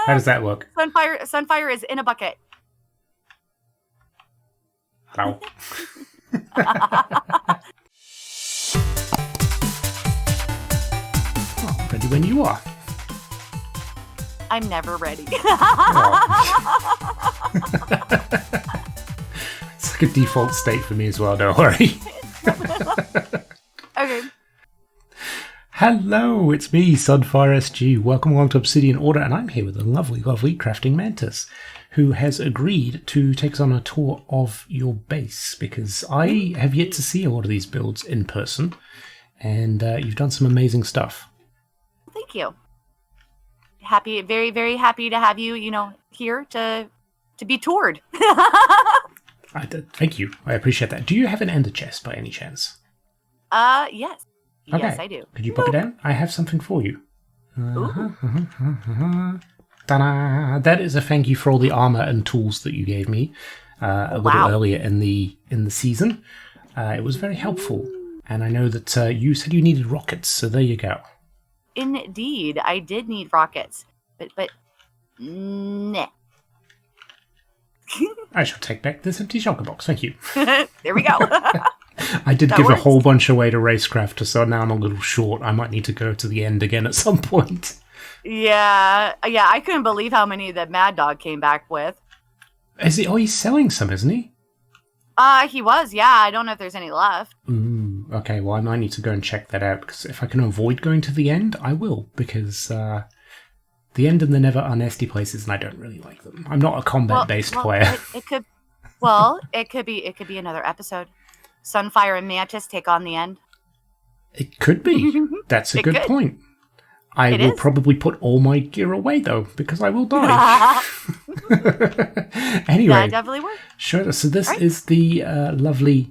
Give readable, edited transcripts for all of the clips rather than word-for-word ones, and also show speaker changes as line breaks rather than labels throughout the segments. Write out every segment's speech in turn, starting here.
How does that work?
Sunfire is in a bucket.
How? Oh, ready when you are.
I'm never ready.
It's like a default state for me as well, don't worry.
Okay.
Hello, it's me, Sunfire SG. Welcome along to Obsidian Order, and I'm here with the lovely CraftingMantis, who has agreed to take us on a tour of your base, because I have yet to see a lot of these builds in person, and you've done some amazing stuff.
Thank you. Very, very happy to have you, here to be toured.
Thank you. I appreciate that. Do you have an ender chest by any chance?
Yes.
Okay.
Yes, I do.
Could you pop it down? I have something for you. Ta-da! That is a thank you for all the armor and tools that you gave me a little earlier in the season. It was very helpful, and I know that you said you needed rockets, so there you go.
Indeed, I did need rockets, but nah.
I shall take back this empty shulker box. Thank you.
There we go.
I did give a whole bunch away to Racecraft, so now I'm a little short. I might need to go to the end again at some point.
Yeah. I couldn't believe how many that Mad Dog came back with.
Is he? Oh, he's selling some, isn't he?
He was. Yeah, I don't know if there's any left.
Okay, well, I might need to go and check that out, because if I can avoid going to the end, I will, because the end and the never are nasty places, and I don't really like them. I'm not a combat-based player.
It could be another episode. Sunfire and Mantis take on the end.
It could be. That's a good point. I will probably put all my gear away, though, because I will die. Anyway.
That definitely works.
Sure. So this is the lovely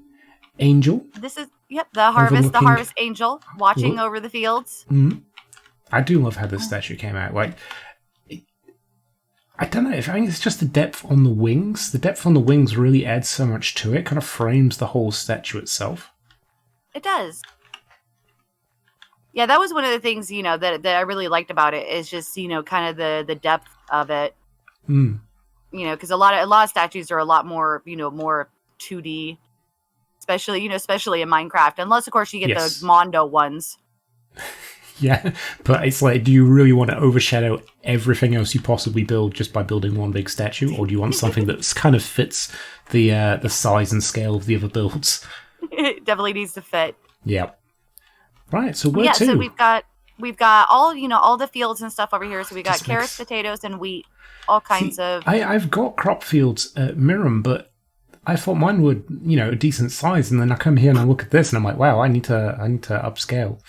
angel.
This is, the harvest angel watching over the fields.
Mm-hmm. I do love how this statue came out. Like, I don't know, I think it's just the depth on the wings. The depth on the wings really adds so much to it. Kind of frames the whole statue itself.
It does. Yeah, that was one of the things, that I really liked about it, is just, kind of the depth of it. Because a lot of statues are a lot more, more 2D, especially in Minecraft. Unless, of course, you get the Mondo ones.
Yeah, but it's like, do you really want to overshadow everything else you possibly build just by building one big statue, or do you want something that kind of fits the size and scale of the other builds?
It definitely needs to fit.
Yeah. Right. So where to?
So we've got all the fields and stuff over here. So we got carrots, potatoes, and wheat, all kinds of.
I've got crop fields at Miram, but I thought mine were a decent size, and then I come here and I look at this and I'm like, wow, I need to upscale.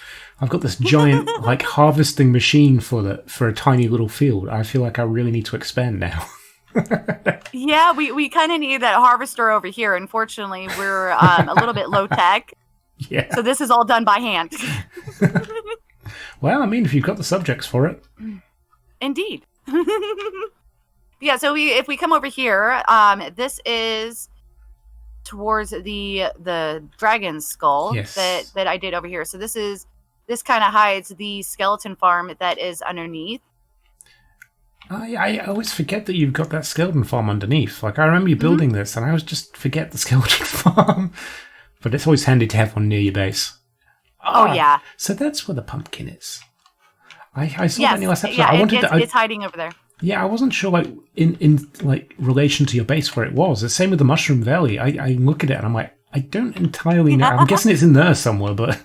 I've got this giant harvesting machine for a tiny little field. I feel like I really need to expand now.
Yeah, we kind of need that harvester over here. Unfortunately, we're a little bit low tech.
Yeah.
So this is all done by hand.
Well, I mean, if you've got the subjects for it.
Indeed. Yeah, so if we come over here, this is towards the dragon's skull that I did over here. So this kind of hides the skeleton farm that is underneath.
I always forget that you've got that skeleton farm underneath. Like, I remember you building this, and I always just forget the skeleton farm. But it's always handy to have one near your base.
Oh, yeah.
So that's where the pumpkin is. I saw that in the last episode.
It's hiding over there.
Yeah, I wasn't sure, like, in relation to your base where it was. The same with the Mushroom Valley. I look at it and I'm like, I don't entirely know. I'm guessing it's in there somewhere, but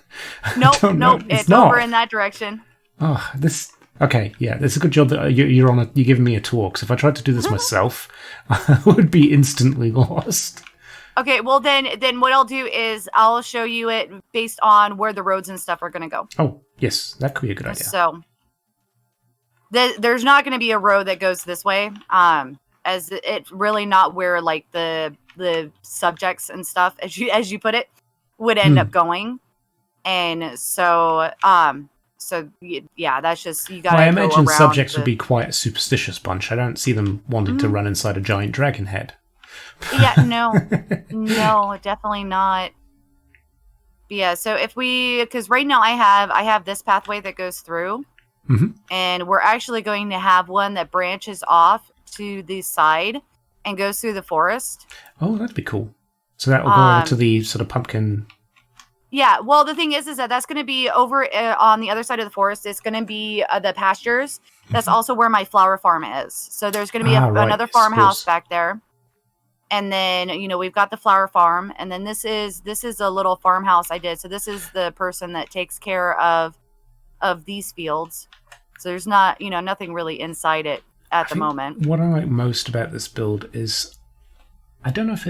Nope, it's not over in that direction.
Oh, this. Okay, yeah, it's a good job that you're giving me a tour. Because if I tried to do this myself, I would be instantly lost.
Okay, well then what I'll do is I'll show you it based on where the roads and stuff are going to go.
Oh, yes, that could be a good idea.
So there's not going to be a road that goes this way, as it's really not where like the subjects and stuff, as you put it, would end up going. And so yeah, that's just, you got to
I imagine subjects would be quite a superstitious bunch. I don't see them wanting to run inside a giant dragon head.
Yeah, no, definitely not. Yeah, so because right now I have this pathway that goes through, And we're actually going to have one that branches off to the side and goes through the forest.
Oh, that'd be cool. So that will go to the sort of pumpkin.
Yeah, well, the thing is that that's going to be over on the other side of the forest. It's going to be the pastures. That's also where my flower farm is. So there's going to be another farmhouse back there. And then, we've got the flower farm. And then this is a little farmhouse I did. So this is the person that takes care of these fields. So there's not, nothing really inside it at the moment.
What I like most about this build is, I don't know if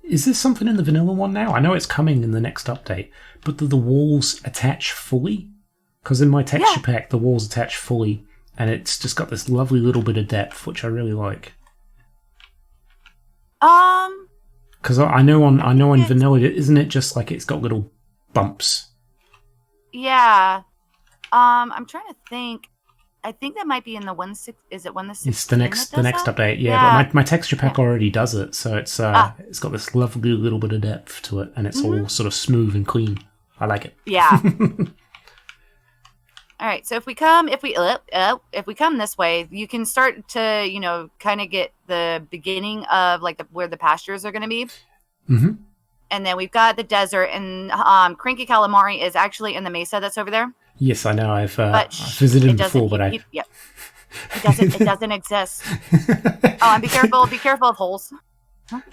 is this something in the vanilla one now? I know it's coming in the next update, but the walls attach fully? Because in my texture pack, the walls attach fully, and it's just got this lovely little bit of depth, which I really like. Because I know in vanilla, isn't it just like it's got little bumps?
Yeah. I'm trying to think. I think that might be in the 1.6. Is it 1.6?
It's the next update. Yeah, but my texture pack already does it, so it's got this lovely little bit of depth to it, and it's all sort of smooth and clean. I like it.
Yeah. All right. So if we come this way, you can start to kind of get the beginning of like where the pastures are going to be.
Mm-hmm.
And then we've got the desert, and Cranky Calamari is actually in the mesa that's over there.
Yes, I know. I've visited him before, but
it doesn't exist. And be careful of holes.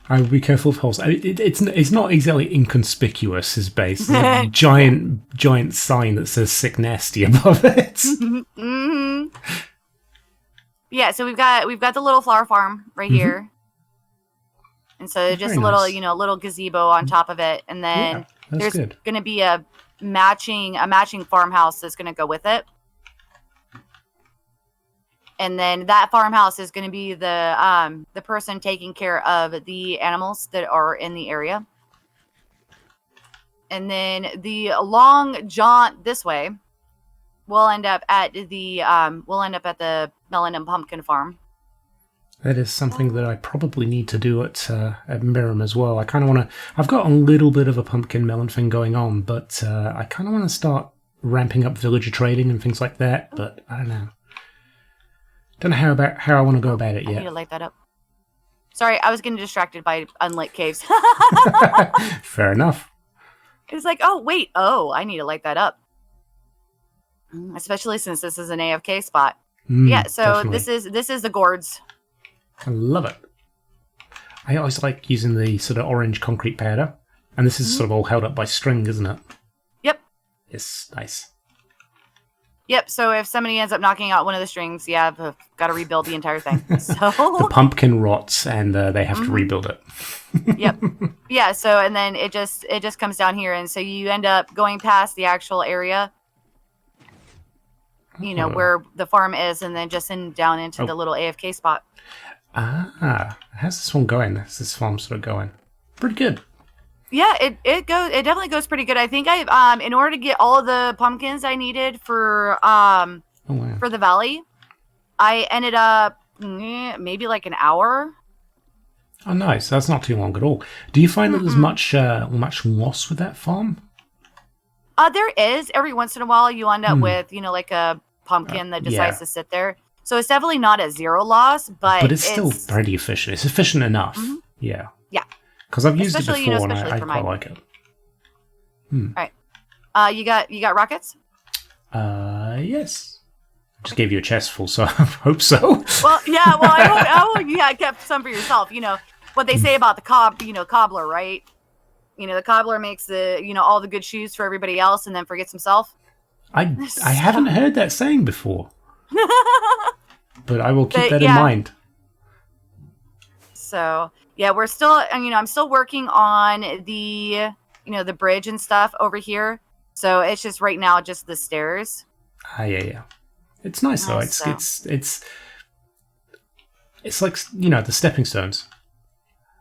I would be careful of holes. It's not exactly inconspicuous, his base. There's a giant sign that says "Sick Nasty" above it.
Mm-hmm. Yeah, so we've got the little flower farm right here. And so just a little, little gazebo on top of it, and then there's going to be a matching farmhouse that's going to go with it. And then that farmhouse is going to be the person taking care of the animals that are in the area. And then the long jaunt this way, we'll end up at the melon and pumpkin farm.
That is something that I probably need to do at Miram as well. I kind of want to. I've got a little bit of a pumpkin melon thing going on, but I kind of want to start ramping up villager trading and things like that. But I don't know. Don't know how I want to go about it yet.
I need to light that up. Sorry, I was getting distracted by unlit caves.
Fair enough.
It's like, I need to light that up. Especially since this is an AFK spot. Yeah, so definitely. This is the gourds.
I love it. I always like using the sort of orange concrete powder. And this is sort of all held up by string, isn't it?
Yep.
Yes, nice.
Yep, so if somebody ends up knocking out one of the strings, I've got to rebuild the entire thing. So
the pumpkin rots and they have to rebuild it.
Yep. Yeah, so and then it just comes down here, and so you end up going past the actual area, where the farm is, and then just down into the little AFK spot.
How's this one going? How's this farm sort of going? Pretty good.
Yeah, it definitely goes pretty good. I think I in order to get all of the pumpkins I needed for for the valley, I ended up maybe like an hour.
Oh, nice. That's not too long at all. Do you find that there's much loss with that farm?
There is. Every once in a while, you end up with like a pumpkin that decides to sit there. So it's definitely not a zero loss, but
it's still pretty efficient. It's efficient enough. Mm-hmm. Yeah.
Yeah.
Because I've used it before and I quite like it.
All right. You got rockets?
Yes. Just gave you a chest full, so I hope so.
Well, yeah. Well, I hope you kept some for yourself. What they say about the cobbler, right? The cobbler makes the all the good shoes for everybody else and then forgets himself.
I haven't heard that saying before. But I will keep that in mind.
So, we're still, I'm still working on the, the bridge and stuff over here. So it's just right now, just the stairs.
Yeah. It's nice though. It's like, the stepping stones.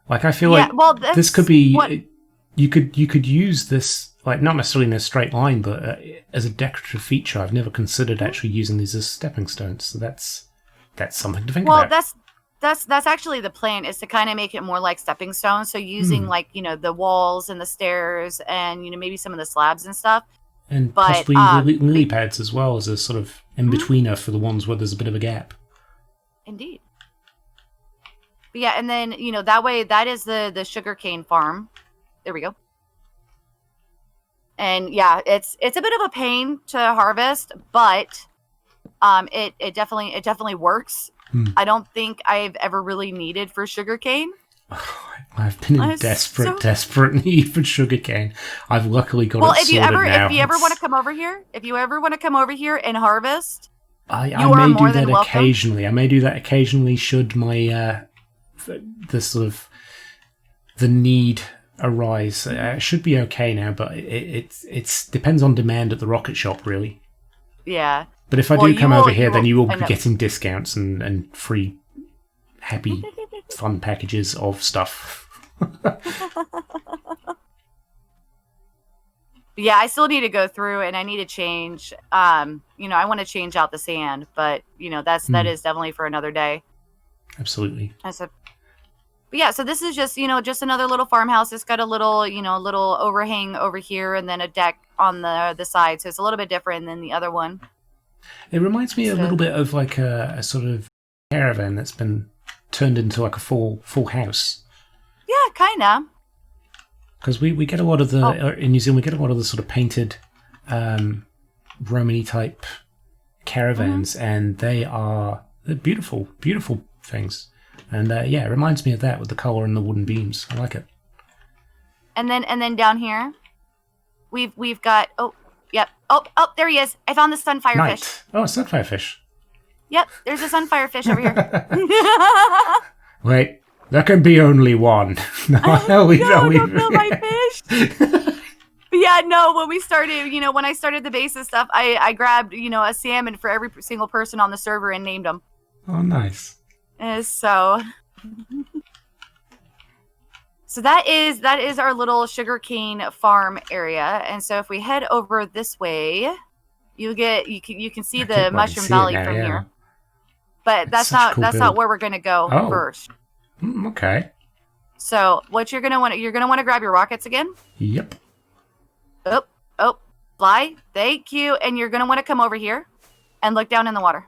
Like, I feel like this could be, you could use this, like, not necessarily in a straight line, but as a decorative feature. I've never considered actually using these as stepping stones. So that's something to think about.
Well, that's actually the plan, is to kind of make it more like stepping stones. So using like, the walls and the stairs and, maybe some of the slabs and stuff.
And
but,
possibly lily pads as well as a sort of in-betweener for the ones where there's a bit of a gap.
Indeed. But yeah, and then, that way, that is the sugarcane farm. There we go. And yeah, it's a bit of a pain to harvest, but it definitely works. I don't think I've ever really needed for sugarcane.
I've been in desperate need for sugarcane. I've luckily got it sorted now.
If you ever want to come over here, and harvest,
I may do that occasionally. I may do that occasionally should my the need arise. It should be okay now, but it depends on demand at the rocket shop, really.
Yeah.
But if I do come over here, then you will be getting discounts and free, happy, fun packages of stuff.
Yeah, I still need to go through and I need to change. I want to change out the sand, but that is definitely for another day.
Absolutely.
But yeah, so this is just another little farmhouse. It's got a little little overhang over here and then a deck on the side, so it's a little bit different than the other one.
It reminds me a little bit of like a sort of caravan that's been turned into like a full house.
Yeah, kind of.
Because we get a lot of in New Zealand, we get a lot of the sort of painted Romany type caravans, and they're beautiful, beautiful things. And it reminds me of that with the colour and the wooden beams. I like it. And
then down here, we've got yep. Oh, there he is. I found the Sunfire fish.
Oh, a Sunfire fish.
Yep, there's a Sunfire fish over here.
Wait, there can be only one.
No, don't kill my fish. Yeah, no, when we started, when I started the base and stuff, I grabbed, a salmon for every single person on the server and named them.
Oh, nice.
So that is our little sugarcane farm area. And so if we head over this way, you can see the Mushroom Valley from here. But that's not where we're going to go first.
Okay.
So what you're going to want to grab your rockets again?
Yep.
Oh, fly. Thank you. And you're going to want to come over here and look down in the water.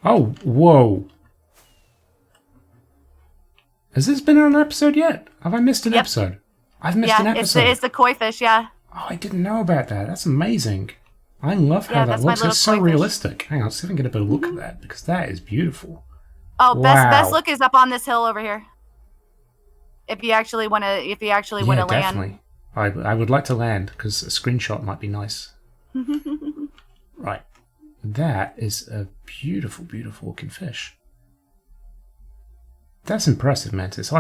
Oh, whoa. Has this been on an episode yet? Have I missed an episode? I've missed an episode.
It's the koi fish, yeah.
Oh, I didn't know about that. That's amazing. I love how that looks. It's so realistic. Hang on, let's see if I can get a better look at that, because that is beautiful.
Oh, best look is up on this hill over here. If you actually want to land.
Definitely. I would like to land, because a screenshot might be nice. Right. That is a beautiful, beautiful looking fish. That's impressive, Mantis.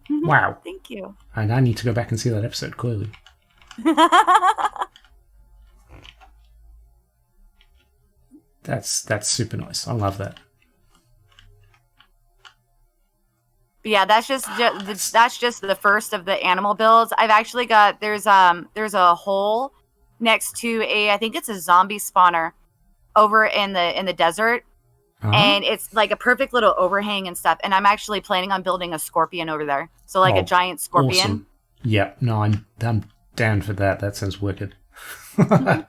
Wow.
Thank you.
And I need to go back and see that episode, clearly. That's super nice. I love that.
Yeah, that's just the first of the animal builds. I've actually got there's a hole next to I think it's a zombie spawner over in the desert. And it's like a perfect little overhang and stuff. And I'm actually planning on building a scorpion over there. So like a giant scorpion.
Awesome. Yeah, no, I'm down for that. That sounds wicked. Man,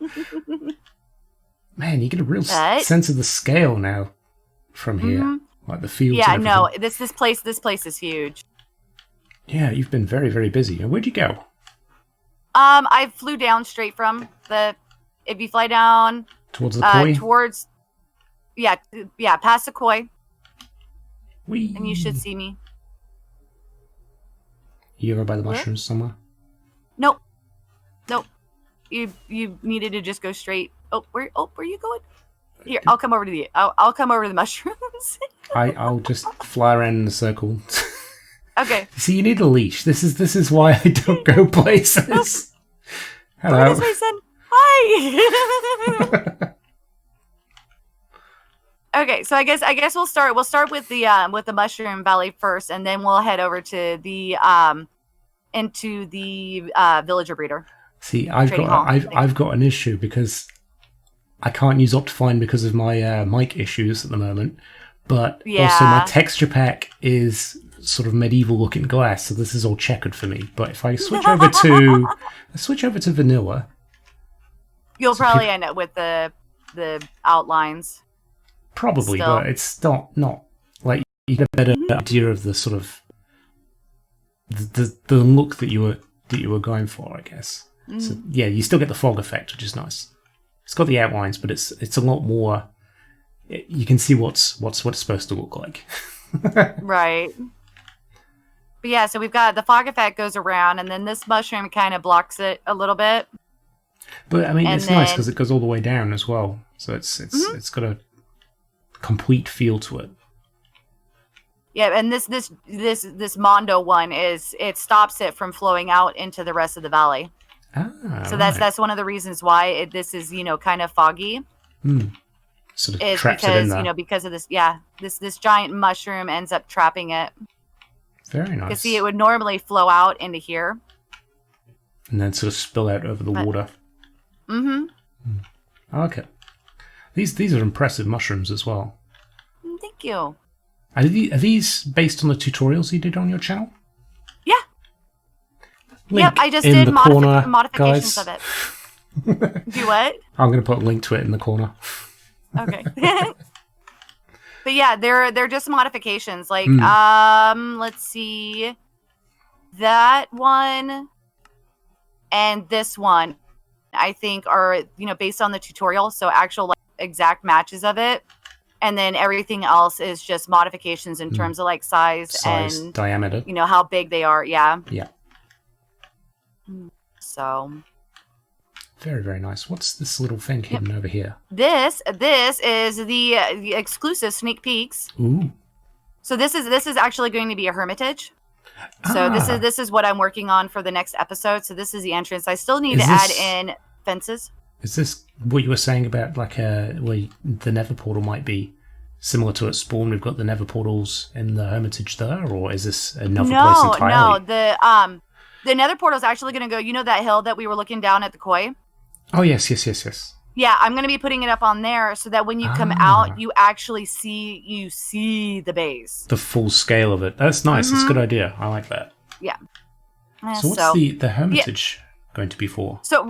you get a real sense of the scale now from here. Like the fields.
Yeah, no, this place is huge.
Yeah, you've been very, very busy. And where'd you go?
I flew down straight from if you fly down
towards the koi?
Past the koi.
Whee.
And you should see me.
You ever by the mushrooms somewhere?
Nope. You needed to just go straight. Where are you going? Here, I'll come over to the mushrooms.
I'll just fly around in a circle.
Okay.
See, you need a leash. This is why I don't go places. Hello.
Where is my son? Hi. Okay, so I guess we'll start with the Mushroom Valley first, and then we'll head over to the into the villager breeder.
See, I've got an issue because I can't use Optifine because of my mic issues at the moment. But also my texture pack is sort of medieval looking glass, so this is all checkered for me. But if I switch over to vanilla,
You'll probably end up with the outlines.
Probably,
still.
but it's not like you get a better idea of the sort of the look that you were going for, I guess. So yeah, you still get the fog effect, which is nice. It's got the outlines, but it's a lot more. You can see what's supposed to look like.
Right. But yeah, so we've got the fog effect goes around, and then this mushroom kind of blocks it a little bit.
But I mean, it's nice because it goes all the way down as well, so it's got a complete feel to it.
Yeah, and this Mondo one it stops it from flowing out into the rest of the valley. So that's one of the reasons why this is kind of foggy.
Sort of
is
traps
because
it in there.
Because of this giant mushroom ends up trapping it.
Very nice.
Because see, it would normally flow out into here,
and then sort of spill out over the water. Okay. These are impressive mushrooms as well.
Thank you.
Are these based on the tutorials you did on your channel?
Yeah.
Link
I just
in
did
the corner,
modifications
guys.
of it. Do what?
I'm going to put a link to it in the corner.
Okay. But yeah, they're just modifications. Like, let's see, that one and this one, I think are based on the tutorial, so actual exact matches of it, and then everything else is just modifications in terms of like size and
diameter.
How big they are. Yeah.
Yeah.
So.
Very, very nice. What's this little thing hidden over here?
This is the exclusive sneak peeks.
Ooh.
So this is actually going to be a hermitage. So this is what I'm working on for the next episode. So this is the entrance. I still need to add in fences.
Is this what you were saying about like where the nether portal might be similar to at spawn? We've got the nether portals in the hermitage there, or is this another place entirely?
No. The nether portal is actually going to go. That hill that we were looking down at the koi.
Oh yes.
Yeah, I'm going to be putting it up on there so that when you come out, you actually see the base.
The full scale of it. That's nice. That's a good idea. I like that.
Yeah.
So what's the hermitage going to be for?
So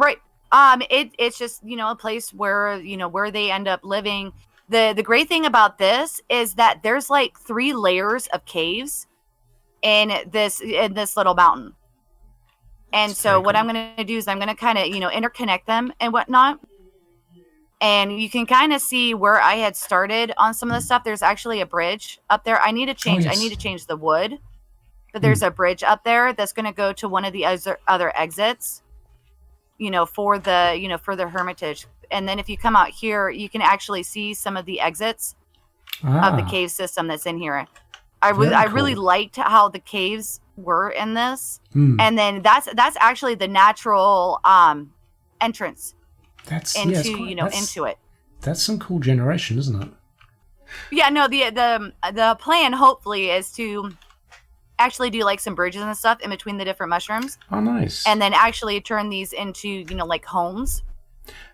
it's just a place where where they end up living. The great thing about this is that there's like 3 layers of caves in this little mountain. And so what I'm going to do is I'm going to kind of, interconnect them and whatnot. And you can kind of see where I had started on some of the stuff. There's actually a bridge up there. I need to change. I need to change the wood, but there's a bridge up there that's going to go to one of the other exits, for the hermitage. And then if you come out here, you can actually see some of the exits of the cave system that's in here. I really liked how the caves were in this, and then that's actually the natural entrance into it.
That's some cool generation, isn't it?
Yeah, no, the plan hopefully is to actually do like some bridges and stuff in between the different mushrooms.
Oh, nice.
And then actually turn these into like homes.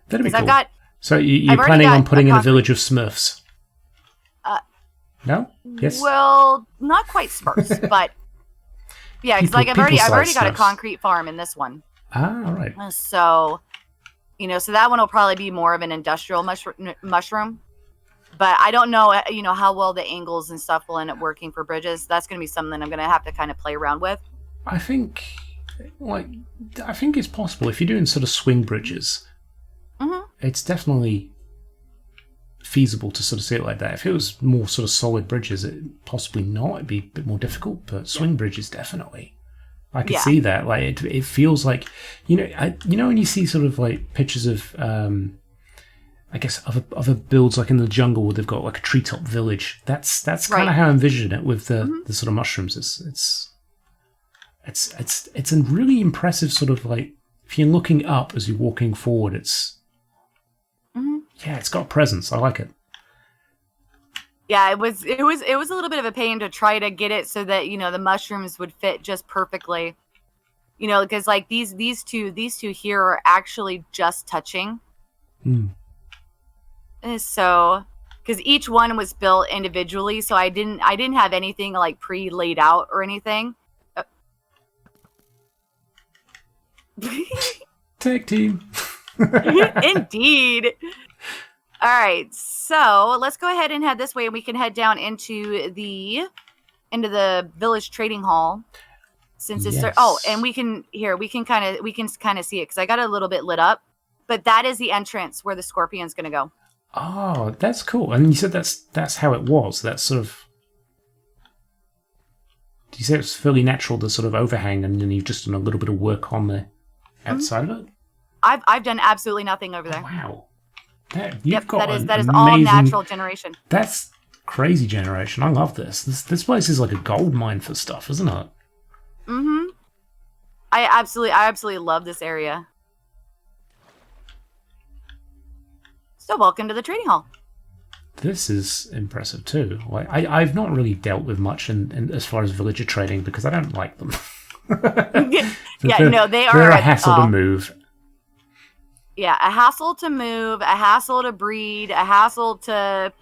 That'd be cool. So you're planning on putting in a village of Smurfs? No? Yes.
Well, not quite Smurfs, but yeah, because like I've already got a concrete farm in this one.
Ah, all right.
So, so that one will probably be more of an industrial mushroom. But I don't know, how well the angles and stuff will end up working for bridges. That's going to be something I'm going to have to kind of play around with.
I think it's possible if you're doing sort of swing bridges. It's definitely feasible to sort of see it like that. If it was more sort of solid bridges, possibly not. It'd be a bit more difficult. But swing bridges, definitely. I could see that. Like it feels like when you see sort of like pictures of I guess other builds like in the jungle where they've got like a treetop village. That's kind of how I envision it with the sort of mushrooms. It's a really impressive sort of like if you're looking up as you're walking forward. It's got a presence. I like it.
Yeah, it was a little bit of a pain to try to get it so that the mushrooms would fit just perfectly. Because like these two here are actually just touching. So, because each one was built individually, so I didn't have anything like pre-laid out or anything.
Tag team.
Indeed. All right, so let's go ahead and head this way, and we can head down into the village trading hall. Since it's and we can kind of see it because I got it a little bit lit up, but that is the entrance where the scorpion's going to go.
Oh, that's cool. And you said that's how it was. That's sort of. Do you say it's fairly natural, the sort of overhang, and then you've just done a little bit of work on the outside of it?
I've done absolutely nothing over there.
Oh, wow.
That is all natural generation.
That's crazy generation. I love this. This place is like a gold mine for stuff, isn't it?
Mm-hmm. I absolutely love this area. So welcome to the trading hall.
This is impressive too. Like I've not really dealt with much in as far as villager trading because I don't like them.
They're
a hassle to move.
Yeah, a hassle to move, a hassle to breed, a hassle to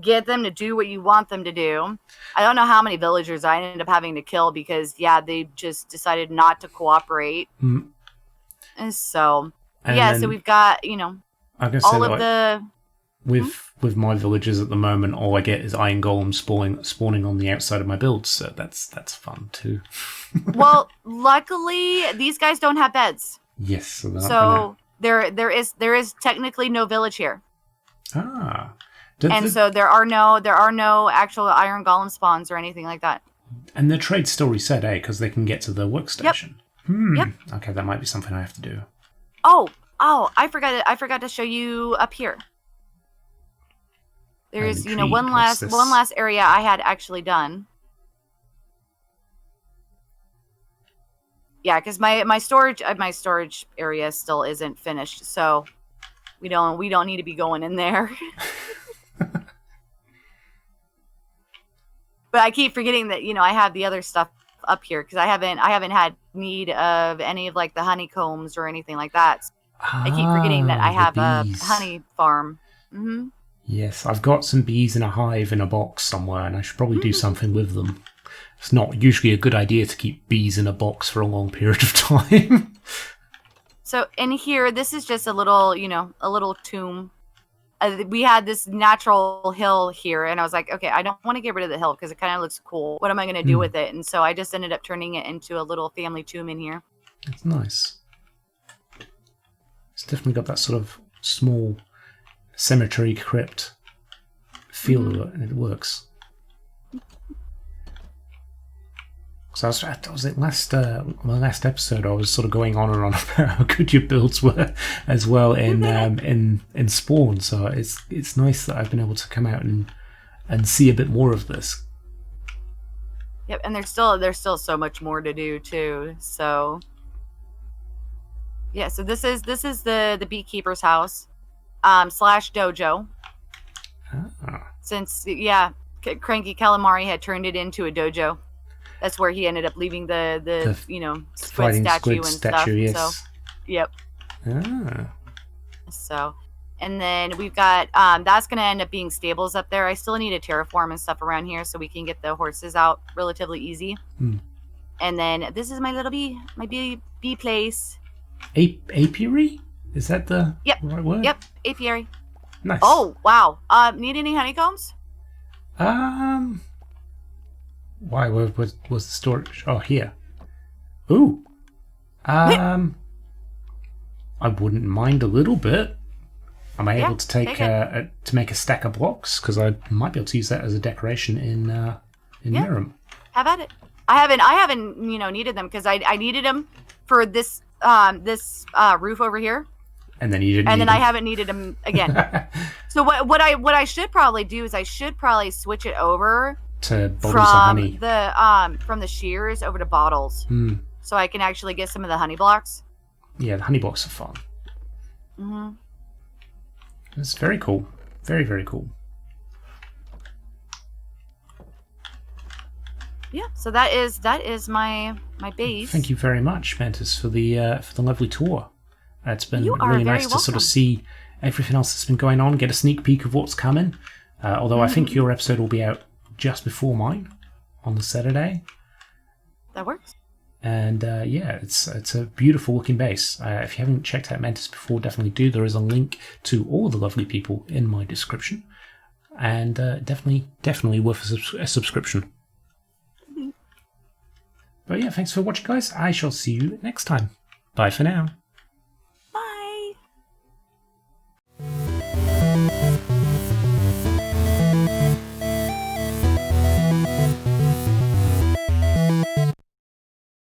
get them to do what you want them to do. I don't know how many villagers I ended up having to kill because, they just decided not to cooperate.
Mm.
And so, so we've got, all of the...
With my villagers at the moment, all I get is iron golems spawning on the outside of my builds, so that's fun too.
Well, luckily, these guys don't have beds.
Yes.
So there is technically no village here.
Ah.
So there are no actual iron golem spawns or anything like that.
And the trade's still reset, because they can get to the workstation.
Yep.
Okay, that might be something I have to do.
Oh, I forgot to show you up here. There's one last area I had actually done. Yeah, because my storage area still isn't finished, so we don't need to be going in there. But I keep forgetting that I have the other stuff up here because I haven't had need of any of like the honeycombs or anything like that. I keep forgetting that I have a honey farm. Mm-hmm.
Yes, I've got some bees in a hive in a box somewhere, and I should probably do something with them. It's not usually a good idea to keep bees in a box for a long period of time.
So in here, this is just a little tomb. We had this natural hill here, and I was like, okay, I don't want to get rid of the hill because it kind of looks cool. What am I going to do with it? And so I just ended up turning it into a little family tomb in here.
It's nice. It's definitely got that sort of small cemetery crypt feel to it, and it works. So I was at my last episode. I was sort of going on and on about how good your builds were, as well in Spawn. So it's nice that I've been able to come out and see a bit more of this.
Yep, and there's still so much more to do too. So yeah, so this is the Beekeepers House / dojo.
Ah.
Since Cranky Calamari had turned it into a dojo. That's where he ended up leaving the squid statue and stuff.
Yes.
So, yep.
Ah.
So, and then we've got that's going to end up being stables up there. I still need a terraform and stuff around here so we can get the horses out relatively easy. And then this is my little bee place.
Apiary? Is that the right word?
Yep, apiary.
Nice.
Oh wow. Need any honeycombs?
Why was the storage? Oh, here. Ooh. I wouldn't mind a little bit. Am I able to take to make a stack of blocks? Because I might be able to use that as a decoration in Miram.
Have at it. I haven't needed them because I needed them for this roof over here.
And then you didn't.
And then I haven't needed them again. So what I should probably do is I should probably switch it over
to bottles of honey.
From the shears over to bottles, so I can actually get some of the honey blocks.
Yeah, the honey blocks are fun.
Mm-hmm.
It's very cool, very very cool.
Yeah, so that is my base.
Thank you very much, Mantis, for the lovely tour. It's been really nice to sort of see everything else that's been going on, get a sneak peek of what's coming. Although I think your episode will be out just before mine on the Saturday.
That works.
And yeah, it's a beautiful looking base. If you haven't checked out Mantis before, definitely do. There is a link to all the lovely people in my description, and definitely worth a subscription. But yeah, thanks for watching, guys. I shall see you next time. Bye for now.